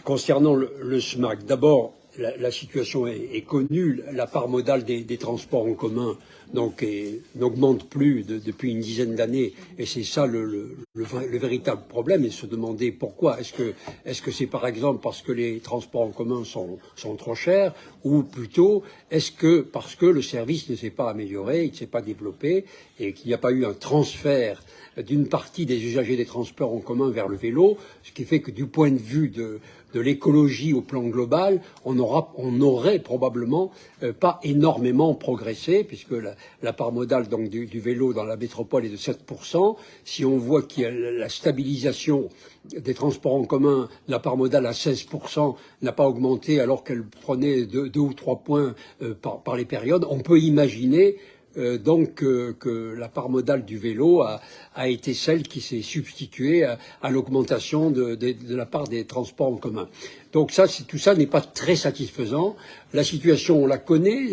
Concernant le SMAC, d'abord, la situation est connue. La part modale des transports en commun n'augmente plus depuis une dizaine d'années. Et c'est ça le véritable problème. Et se demander pourquoi. Est-ce que c'est par exemple parce que les transports en commun sont trop chers, ou plutôt est-ce que parce que le service ne s'est pas amélioré, il ne s'est pas développé, et qu'il n'y a pas eu un transfert d'une partie des usagers des transports en commun vers le vélo, ce qui fait que du point de vue de l'écologie au plan global, on n'aurait probablement pas énormément progressé, puisque la part modale donc, du vélo dans la métropole est de 7%. Si on voit qu'il y a la stabilisation des transports en commun, la part modale à 16% n'a pas augmenté alors qu'elle prenait 2 ou 3 points par les périodes, on peut imaginer donc que la part modale du vélo a été celle qui s'est substituée à l'augmentation de la part des transports en commun. Donc tout ça n'est pas très satisfaisant. La situation, on la connaît.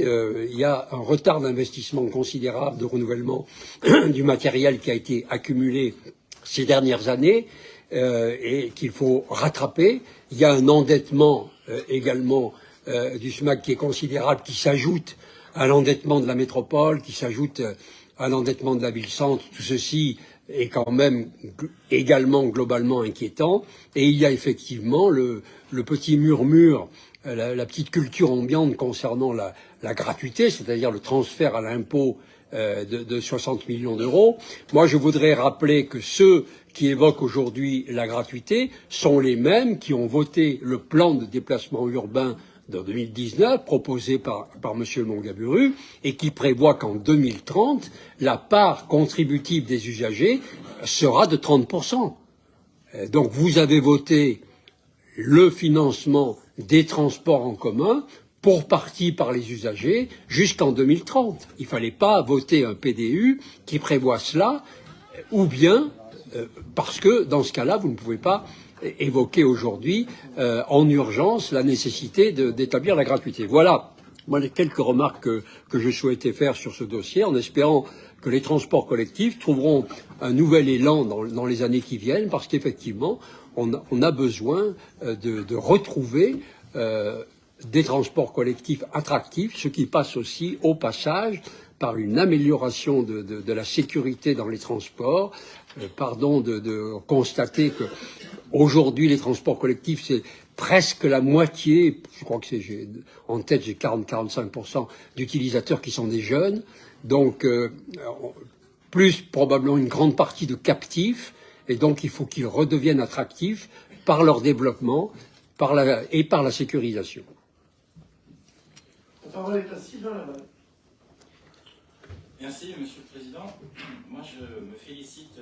Il y a un retard d'investissement considérable de renouvellement du matériel qui a été accumulé ces dernières années et qu'il faut rattraper. Il y a un endettement également du SMAC qui est considérable, qui s'ajoute à l'endettement de la métropole, qui s'ajoute à l'endettement de la ville-centre. Tout ceci est quand même également globalement inquiétant. Et il y a effectivement le petit murmure, la petite culture ambiante concernant la gratuité, c'est-à-dire le transfert à l'impôt de 60 millions d'euros. Moi, je voudrais rappeler que ceux qui évoquent aujourd'hui la gratuité sont les mêmes qui ont voté le plan de déplacement urbain de 2019, proposé par M. Mongaburu, et qui prévoit qu'en 2030, la part contributive des usagers sera de 30%. Donc vous avez voté le financement des transports en commun pour partie par les usagers jusqu'en 2030. Il ne fallait pas voter un PDU qui prévoit cela, ou bien parce que dans ce cas-là, vous ne pouvez pas évoquer aujourd'hui en urgence la nécessité d'établir la gratuité. Voilà, moi, les quelques remarques que je souhaitais faire sur ce dossier, en espérant que les transports collectifs trouveront un nouvel élan dans les années qui viennent, parce qu'effectivement, on a besoin de retrouver des transports collectifs attractifs, ce qui passe aussi, au passage, par une amélioration de la sécurité dans les transports. Pardon de constater que aujourd'hui les transports collectifs, c'est presque la moitié, je crois que j'ai en tête, j'ai 40-45% d'utilisateurs qui sont des jeunes, donc plus probablement une grande partie de captifs, et donc il faut qu'ils redeviennent attractifs par leur développement et par la sécurisation. La parole est à Sylvain Laval. Merci, Monsieur le Président. Moi, je me félicite